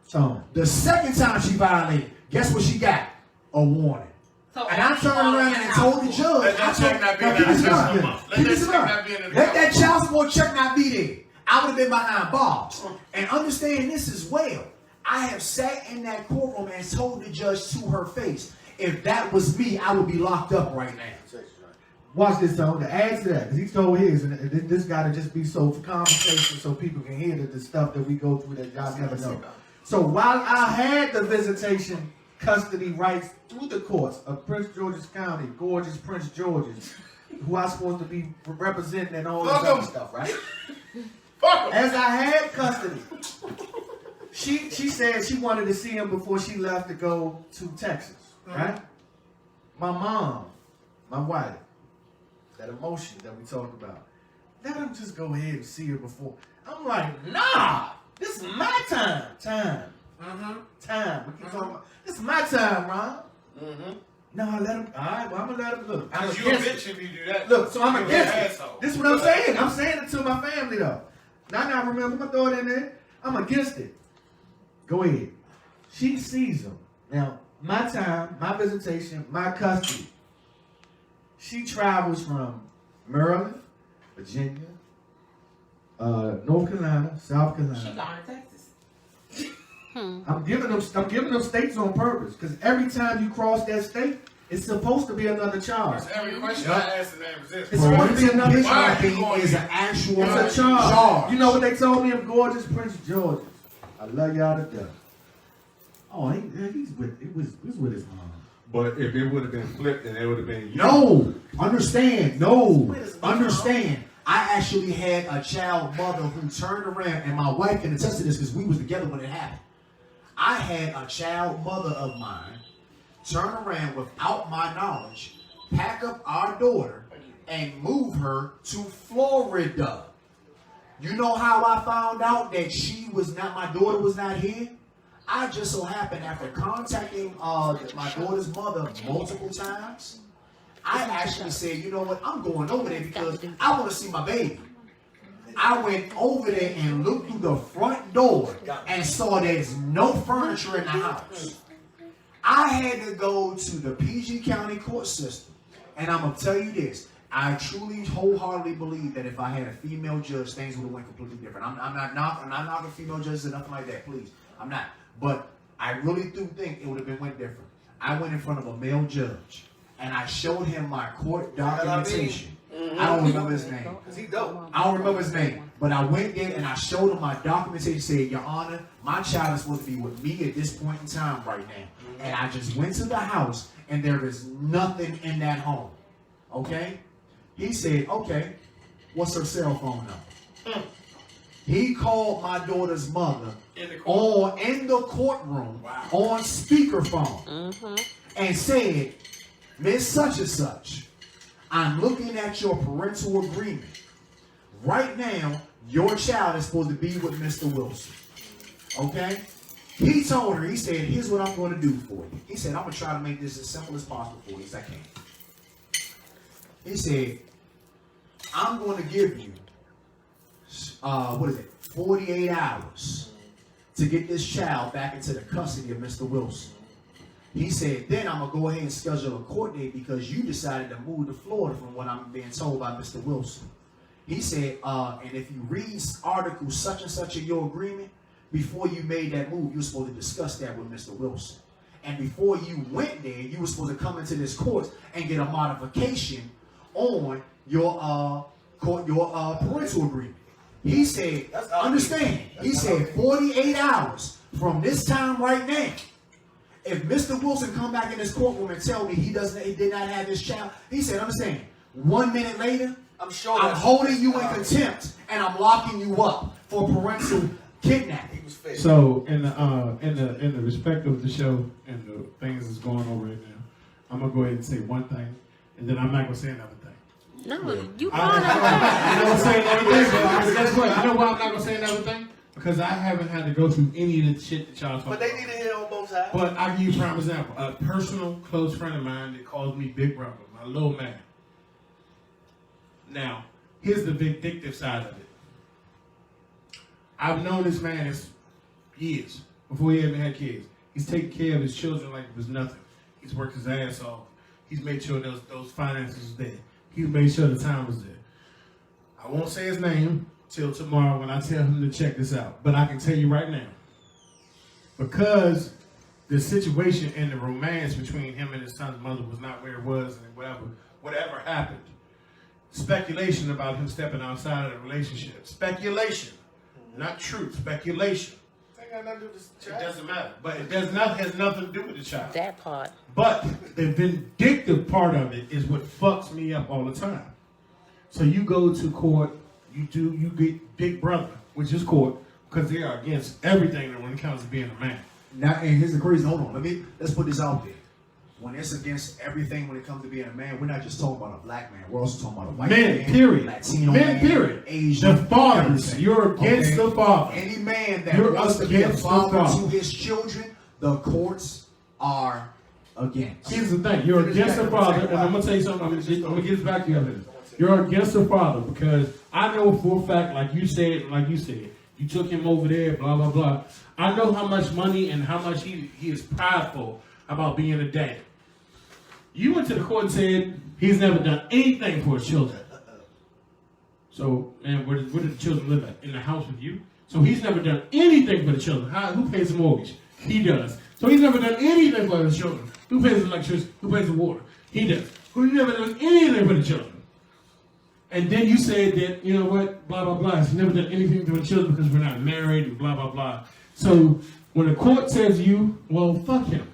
so The second time she violated, guess what she got? A warning. So And I turned around and told the judge. Let that check not be in the Keep this in account. mind. Let Keep that this in check mind. not be in the Let account. that child support check not be there. I would have been behind bars. And understand this as well. I have sat in that courtroom and told the judge to her face, if that was me, I would be locked up right now. watch this, Tone. To add to that, because he told his, and this got to just be so for conversation, so people can hear the stuff that we go through that y'all never know. So while I had the visitation custody rights through the courts of Prince George's County, gorgeous Prince George's, who I was supposed to be representing and all this other stuff, right? As I had custody, she said she wanted to see him before she left to go to Texas, right? My mom, my wife, that emotion that we talked about, let him just go ahead and see her before. I'm like, nah, this is my time. Time. We keep talking about, this is my time, Ron. No, I let him, all right, well, I'm going to let him look. I'm Because you a against it. bitch if you do that. Look, so I'm You're against an it. asshole. This is what I'm saying. I'm saying it to my family, though. Now, remember my daughter in there? I'm against it. Go ahead. She sees him. Now, my time, my visitation, my custody. She travels from Maryland, Virginia, North Carolina, South She Carolina. gone to Texas. I'm giving them states on purpose because every time you cross that state, it's supposed to be another charge. That's every question I ask in that resistance. It's supposed to be another Why charge. are you going is here? an actual It's a charge. You know what they told me of gorgeous Prince George? I love y'all to death. Oh, he's with his mom. But if it would have been flipped, then it would have been you. No, understand. I actually had a child mother who turned around, and my wife can attest to this because we was together when it happened. I had a child mother of mine turn around without my knowledge, pack up our daughter, and move her to Florida. You know how I found out that my daughter was not here? I just so happened after contacting my daughter's mother multiple times, I actually said, you know what, I'm going over there because I want to see my baby. I went over there and looked through the front door and saw there's no furniture in the house. I had to go to the PG County court system, and I'm going to tell you this. I truly, wholeheartedly believe that if I had a female judge, things would have went completely different. I'm not knocking female judges or nothing like that, please. I'm not. But I really do think it would have went different. I went in front of a male judge, and I showed him my court documentation. I don't remember his name. I don't remember his name. But I went there and I showed him my documentation, said, Your Honor, my child is supposed to be with me at this point in time right now. And I just went to the house, and there is nothing in that home. Okay? He said, okay, what's her cell phone number? He called my daughter's mother in the courtroom on speakerphone and said, Miss Such and Such, I'm looking at your parental agreement. Right now, your child is supposed to be with Mr. Wilson. Okay? He told her, he said, here's what I'm going to do for you. He said, I'm going to try to make this as simple as possible for you as I can. He said, I'm going to give you, 48 hours to get this child back into the custody of Mr. Wilson. He said, then I'm going to go ahead and schedule a court date because you decided to move to Florida from what I'm being told by Mr. Wilson. He said, and if you read article such and such in your agreement, before you made that move, you were supposed to discuss that with Mr. Wilson. And before you went there, you were supposed to come into this court and get a modification on your your parental agreement. He said, understand, he said 48 hours from this time right now. If Mr. Wilson come back in this courtroom and tell me he did not have his child, he said, understand, 1 minute later, I'm sure I'm holding you in contempt and I'm locking you up for parental kidnapping. he was fake. So in the respect of the show and the things that's going on right now, I'm gonna go ahead and say one thing, and then I'm not gonna say another thing. No, you I'm can't. not saying another thing, but guess what? You know why I'm not gonna say another thing? Because I haven't had to go through any of the shit that y'all talking about. But they need to hear on both sides. But I'll give you a prime example. A personal close friend of mine that calls me Big Brother, my little man. Now, here's the vindictive side of it. I've known this man years, before he even had kids. He's taken care of his children like it was nothing. He's worked his ass off. He's made sure those finances was there. He's made sure the time was there. I won't say his name till tomorrow when I tell him to check this out. But I can tell you right now, because the situation and the romance between him and his son's mother was not where it was, and whatever happened, speculation about him stepping outside of the relationship. Speculation, not truth. Speculation. Ain't got nothing to do with this It child. doesn't matter. But it has nothing to do with the child. That part. But the vindictive part of it is what fucks me up all the time. So you go to court, you get Big Brother, which is court, because they are against everything when it comes to being a man. Now, and here's the crazy. Hold on. Let's put this out there. When it's against everything when it comes to being a man, we're not just talking about a black man. We're also talking about a white man, Men, period. Latino Men, man, period. Asian, The fathers. everything. You're against the father. Any man that You're wants to be a against the father father. to his children, the courts are against. Here's the thing. You're against the father, and I'm going to tell you something. I'm going to get this back to you. You're against the father because I know for a fact, like you said, you took him over there, blah, blah, blah. I know how much money and how much he is prideful about being a dad. You went to the court and said he's never done anything for his children. So, man, where did the children live at? In the house with you? So he's never done anything for the children. Who pays the mortgage? He does. So he's never done anything for his children. Who pays the electricity? Who pays the water? He does. Who never does anything for the children? And then you said that, you know what, blah, blah, blah. He's never done anything for the children because we're not married and blah, blah, blah. So when the court says well, fuck him.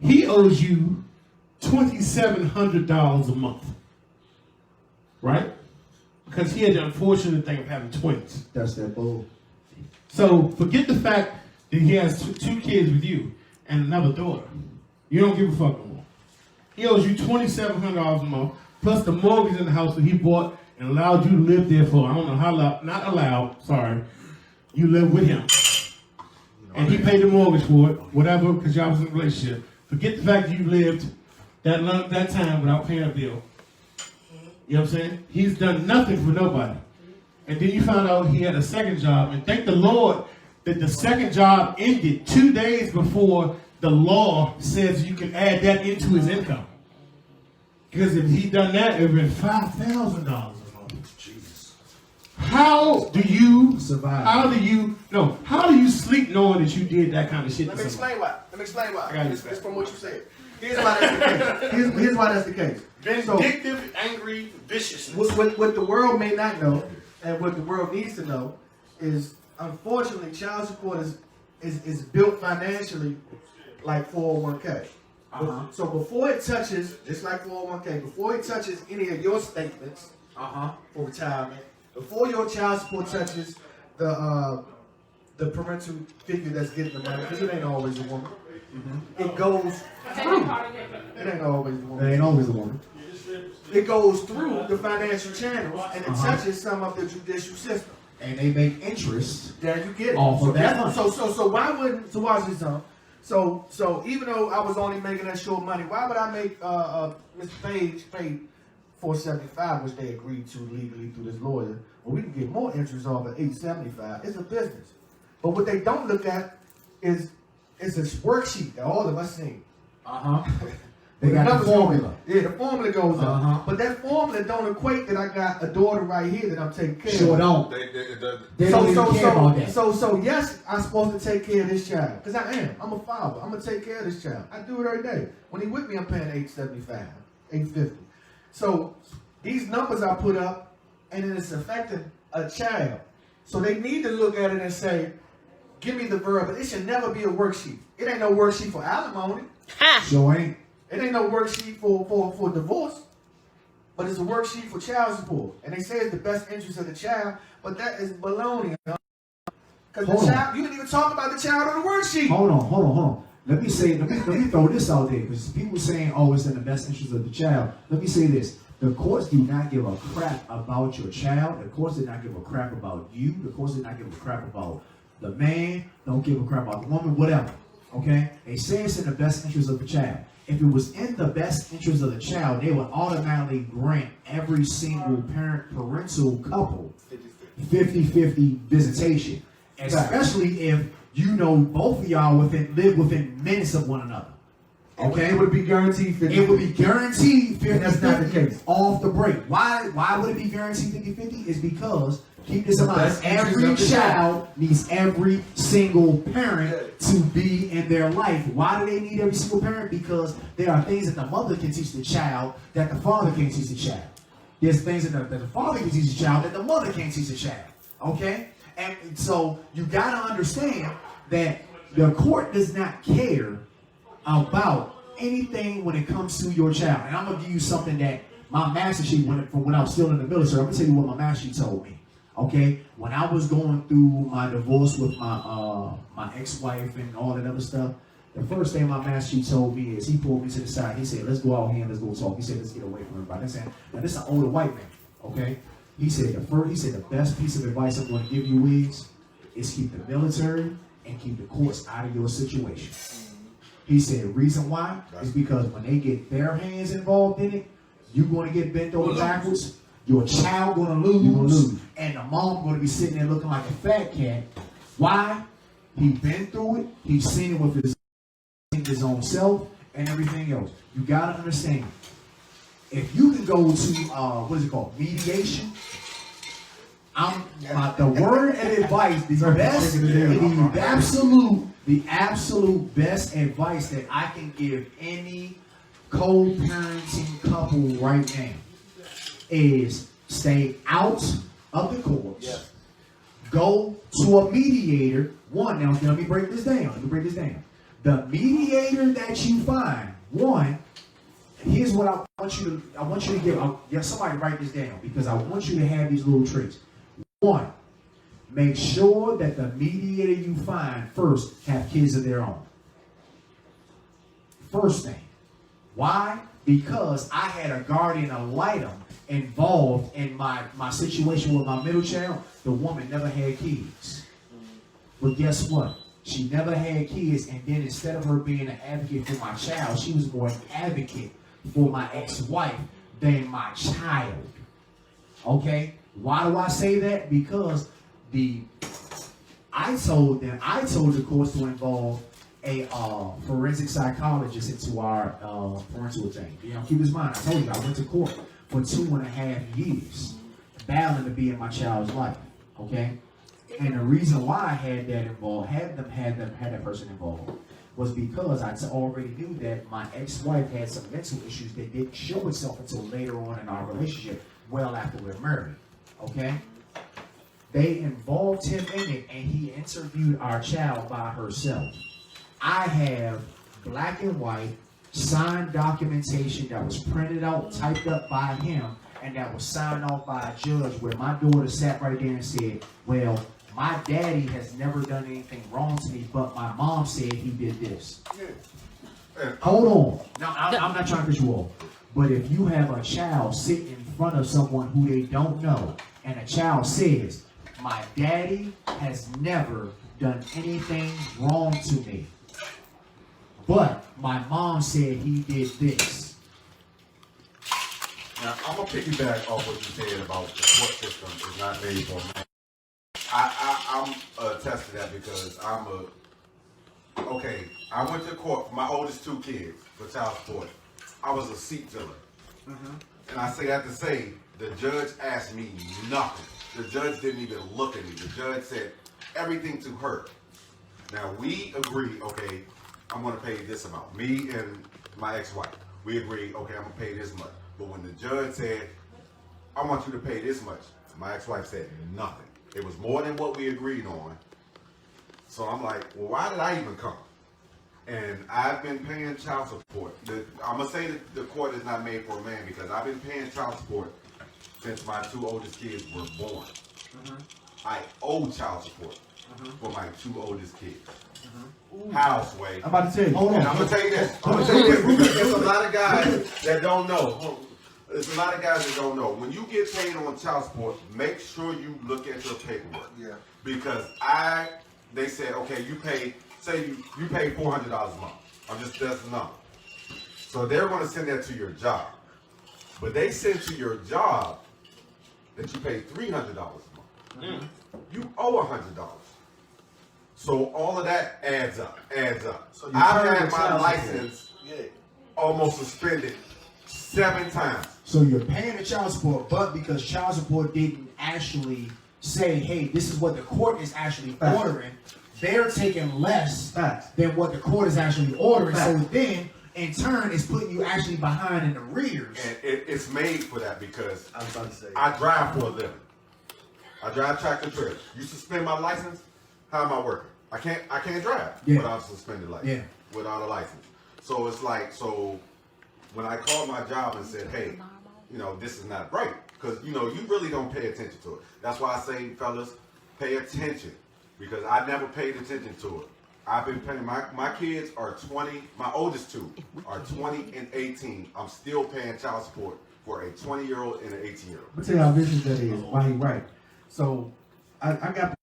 He owes you $2,700 a month. Right? Because he had the unfortunate thing of having twins. That's that bull. So forget the fact that he has two kids with you and another daughter. You don't give a fuck no more. He owes you $2,700 a month, plus the mortgage in the house that he bought and allowed you to live there for, I don't know how long, not allowed, sorry. You live with him. And he paid the mortgage for it, whatever, because y'all was in a relationship. Forget the fact that you lived that time without paying a bill. You know what I'm saying? He's done nothing for nobody. And then you found out he had a second job. And thank the Lord that the second job ended 2 days before the law says you can add that into his income. Because if he'd done that, it would have been $5,000 a month. Jesus. How do you survive? How do you sleep knowing that you did that kind of shit? Let me explain why. I got It's from what you said. Here's why that's the case. Here's why that's the case. Vindictive, angry, viciousness. What the world may not know, and what the world needs to know, is unfortunately child support is built financially like 401k. So before it touches, just like 401k, before it touches any of your statements for retirement, before your child support touches the parental figure that's getting the money, because it ain't always a woman. It goes through. It ain't always the woman. It ain't always the woman. It goes through the financial channels and it touches some of the judicial system. And they make interest. There you get it. Off of So that that's- money. So why wouldn't, so watch this, So even though I was only making that short money, why would I make Mr. Paige pay $475, which they agreed to legally through this lawyer? Well, we can get more interest off at $875. It's a business. But what they don't look at is this worksheet that all of us seen. They got the numbers formula. go- Yeah, the formula goes Uh-huh. up. But that formula don't equate that I got a daughter right here that I'm taking care Sure of. don't. They don't even care about that. So yes, I'm supposed to take care of this child. Because I am. I'm a father. I'm going to take care of this child. I do it every day. When he with me, I'm paying $875, $850. So these numbers are put up, and it is affecting a child. So they need to look at it and say, give me the verb, but it should never be a worksheet. It ain't no worksheet for alimony. Ha! Sure ain't. It ain't no worksheet for divorce. But it's a worksheet for child support. And they say it's the best interest of the child, but that is baloney. Because the child, you didn't even talk about the child on the worksheet. Hold on. Let me throw this out there, because people saying, oh, it's in the best interest of the child. Let me say this. The courts do not give a crap about your child. The courts did not give a crap about you. The courts did not give a crap about the man. Don't give a crap about the woman, whatever. Okay? They say it's in the best interest of the child. If it was in the best interest of the child, they would automatically grant every single parental couple 50-50 visitation. Especially if you know both of y'all live within minutes of one another. Okay? It would be guaranteed 50. It would be guaranteed 50-50. That's not the case. Off the break. Why would it be guaranteed 50-50? Is because, keep this in mind, Best interest every of the child needs every single parent to be in their life. Why do they need every single parent? Because there are things that the mother can teach the child that the father can't teach the child. There's things that the father can teach the child that the mother can't teach the child. Okay? And so you got to understand that the court does not care about anything when it comes to your child. And I'm going to give you something that my master sheet, from when I was still in the military, I'm going to tell you what my master sheet told me. Okay? When I was going through my divorce with my ex-wife and all that other stuff, the first thing my master sheet told me is, he pulled me to the side. He said, let's go out here and let's go talk. He said, let's get away from everybody. Now this is an older white man. Okay? He said, the best piece of advice I'm going to give you is keep the military and keep the courts out of your situation. He said, reason why is because when they get their hands involved in it, you're going to get bent over backwards. Your child going to lose. And the mom going to be sitting there looking like a fat cat. Why? He been through it. He's seen it with his own self and everything else. You got to understand. If you can go to, mediation, the word and advice, the absolute best advice that I can give any co-parenting couple right now is stay out of the courts. Yeah. Go to a mediator. Now let me break this down. The mediator that you find, here's what I want you to give. Somebody write this down, because I want you to have these little tricks. 1, make sure that the mediator you find first have kids of their own. First thing. Why? Because I had a guardian ad litem involved in my situation with my middle child. The woman never had kids. But guess what? She never had kids, and then instead of her being an advocate for my child, she was more an advocate for my ex-wife than my child. Okay? Why do I say that? Because I told the courts to involve a forensic psychologist into our parental thing. Keep this in mind. I told you I went to court for 2.5 years, battling to be in my child's life. Okay? And the reason why I had that involved, had that person involved, was because I already knew that my ex-wife had some mental issues that didn't show itself until later on in our relationship, well after we're married. Okay? They involved him in it, and he interviewed our child by herself. I have black and white signed documentation that was printed out, typed up by him, and that was signed off by a judge, where my daughter sat right there and said, well, my daddy has never done anything wrong to me, but my mom said he did this. Hold on. Now, I'm not trying to push you off. But if you have a child sit in front of someone who they don't know, and a child says, my daddy has never done anything wrong to me, but my mom said he did this. Now, I'm going to piggyback off what you said about the court system is not made for man. I'm attest to that, because I went to court for my oldest 2 kids for child support. I was a seat filler. And I say that to say, the judge asked me nothing. The judge didn't even look at me. The judge said everything to her. Now, we agreed, okay, I'm going to pay this amount. Me and my ex-wife, we agreed, okay, I'm going to pay this much. But when the judge said, I want you to pay this much. My ex-wife said nothing. It was more than what we agreed on. So I'm like, well, why did I even come? And I've been paying child support. I'm going to say that the court is not made for a man because I've been paying child support since my 2 oldest kids were born. I owe child support for my 2 oldest kids. How, Sway? I'm about to tell you. Hold on. And I'm going to tell you this. I'm going to tell you this because there's a lot of guys that don't know. There's a lot of guys that don't know. When you get paid on child support, make sure you look at your paperwork. Yeah. Because they said, okay, you pay, say you pay $400 a month. That's the number. So they're going to send that to your job. But they send to your job that you pay $300 a month. You owe $100. So all of that adds up. So you I've pay had the my child license almost suspended 7 times. So you're paying the child support, but because child support didn't actually say, hey, this is what the court is actually ordering, they're taking less than what the court is actually ordering. So then, in turn, it's putting you actually behind in arrears. And it's made for that because I was about to say. I drive for a living. I drive tractor trailers. You suspend my license, how am I working? I can't drive without a suspended license. Without a license. So it's like, when I called my job and said, hey, this is not right. Because, you really don't pay attention to it. That's why I say, fellas, pay attention. Because I never paid attention to it. I've been paying, my kids are 20, my oldest 2 are 20 and 18. I'm still paying child support for a 20-year-old and an 18-year-old. Let me tell you how vicious that is, why he right. So, I got,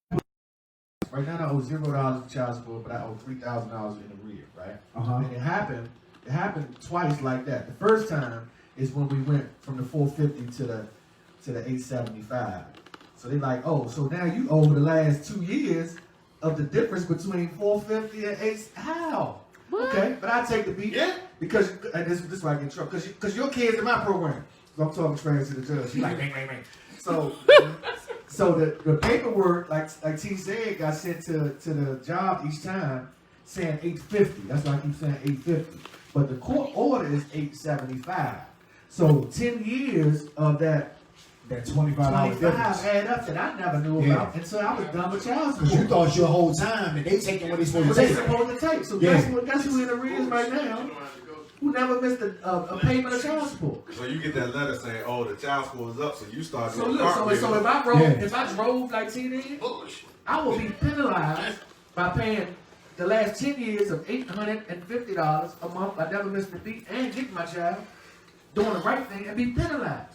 right now I owe $0 of child support, but I owe $3,000 in arrears, right? And it happened twice like that. The first time is when we went from the 450 to the 875. So they're like, oh, so now you owe the last 2 years of the difference between 450 and 8. How? What? Okay, but I take the beat because this is why I get in trouble. Because your kids in my program. So I'm talking trash to the judge. She's like, bang, bang, bang. So the paperwork, like T said, got sent to the job each time saying 850. That's why I keep saying 850. But the court order is 875. So 10 years of that $25 difference. add up that I never knew about until I was done with child support. Because you thought your whole time that they taking what they supposed to They take. supposed to take. So guess who in arrears right now? Who never missed a payment of child support? So you get that letter saying, oh, the child support is up, so you start So doing look, so if I drove like T did, I will be penalized by paying the last 10 years of $850 a month. I never missed a beat and get my child doing the right thing and be penalized.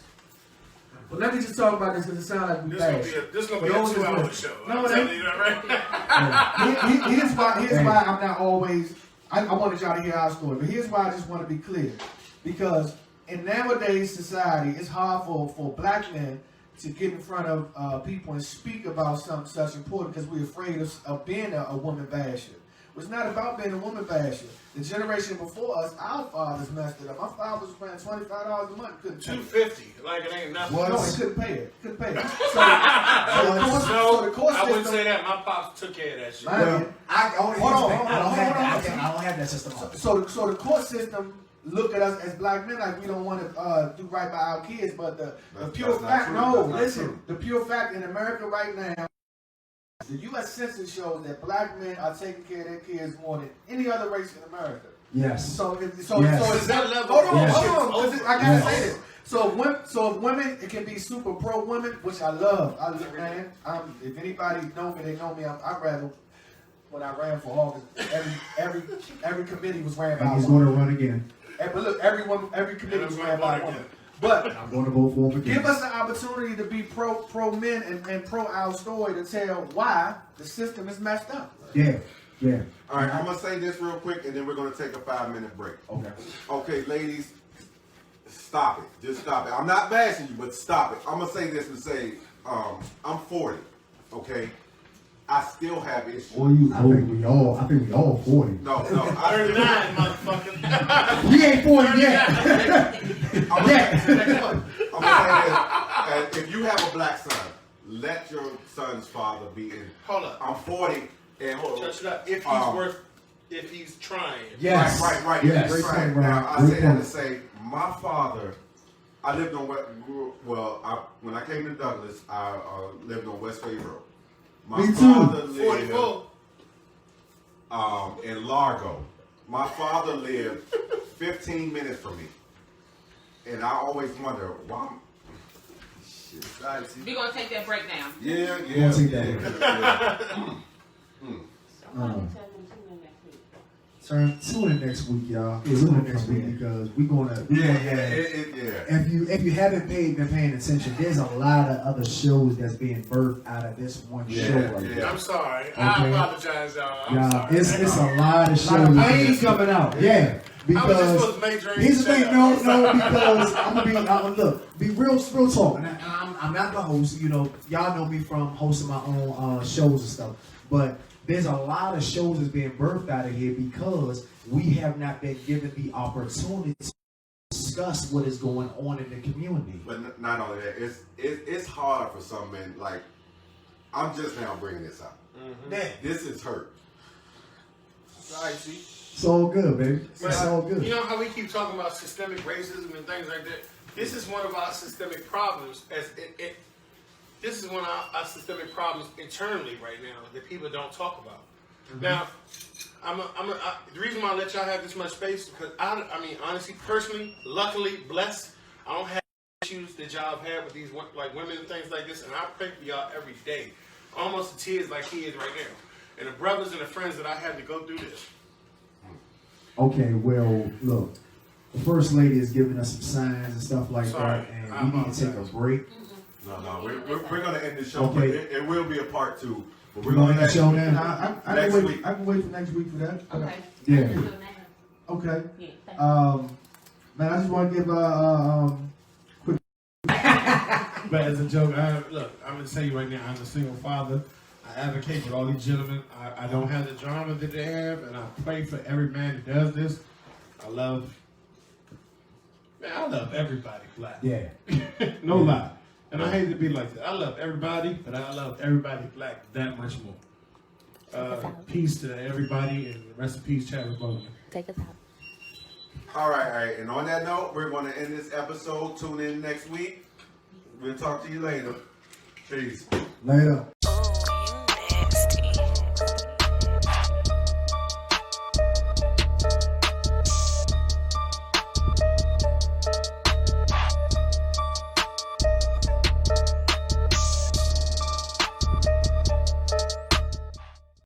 But let me just talk about this because it sounds like we bad. This gonna be a 2-hour show. No, I'm it telling ain't. you that right. Here's why I'm not always. I wanted y'all to hear our story, but here's why I just want to be clear. Because in nowadays society, it's hard for black men to get in front of people and speak about something such important because we're afraid of being a woman basher. It's not about being a woman basher. The generation before us, our fathers messed it up. My father was paying $25 a month, couldn't pay it. $250, like it ain't nothing. No, he couldn't pay it. So the court I wouldn't system- say that. My pops took care of that shit. I don't have that system. So the court system look at us as black men like we don't want to do right by our kids, but the pure fact, the pure fact in America right now, the U.S. Census shows that black men are taking care of their kids more than any other race in America. Yes. So Yes. is that level? Hold on, I gotta say this. So if women, it can be super pro women, which I love. Man, if anybody know me, they know me. I'd rather when I ran for office, every committee was ran by a He's woman. going to run again. But look, every committee was ran by a woman. But I'm going to vote for him again. give us the opportunity to be pro men and pro our story to tell why the system is messed up. Yeah. All right, I'm going to say this real quick, and then we're going to take a 5-minute break. Okay, ladies, stop it. Just stop it. I'm not bashing you, but stop it. I'm going to say this and say, I'm 40, okay? I still have issues. I think we all 40. No, I 39, motherfucker. We ain't 40 yet. I'm gonna say this. If you have a black son, let your son's father be in. Hold up. I'm 40 and Touch it up. If he's if he's trying. Yes. Right. Yes. He's trying. Now, I say that to say, my father I lived on when I came to Douglas, I lived on West Bay Road. My Me too. father lived 44. in Largo. My father lived 15 minutes from me, and I always wonder why. Shit, We're gonna take that break now. yeah. We'll take that. Tune in next week, y'all. Tune in next week because we're gonna have. If you haven't been paying attention, there's a lot of other shows that's being birthed out of this one show right there. I'm sorry. I apologize, y'all. I'm Yeah, sorry. it's a lot of shows. A lot of pain coming out. Yeah, I was just because supposed to make dreams. here's the thing. No, because I'm gonna be real talk. And I'm not the host. You know, y'all know me from hosting my own shows and stuff. But there's a lot of shows that's being birthed out of here because we have not been given the opportunity to discuss what is going on in the community. But not only that, it's hard for some men. Like, I'm just now bringing this up. This is hurt. I see. It's all good, baby. But, It's all good. You know how we keep talking about systemic racism and things like that? This is one of our systemic problems. This is one of our systemic problems internally right now that people don't talk about. Now, the reason why I let y'all have this much space because I mean, honestly, personally, luckily, blessed, I don't have issues that y'all have had with these like women and things like this, and I pray for y'all every day, almost to tears like he is right now, and the brothers and the friends that I had to go through this. Okay, well, look, the first lady is giving us some signs and stuff like that, and we need to take a break. No, we're gonna end the show. Okay. But it will be a part 2. But we're We're gonna gonna end the show now. I Next can wait. week. I can wait for next week for that. Okay. Yeah. Okay. Yeah, Man, I just want to give quick. But as a joke, look, I'm gonna tell you right now, I'm a single father. I advocate for all these gentlemen. I don't have the drama that they have, and I pray for every man who does this. I love everybody black. Yeah. No lie. And I hate to be like that. I love everybody, but I love everybody black that much more. Peace to everybody, and rest in peace, Chadwick Boseman. Take us out. All right. And on that note, we're going to end this episode. Tune in next week. We'll talk to you later. Peace. Later.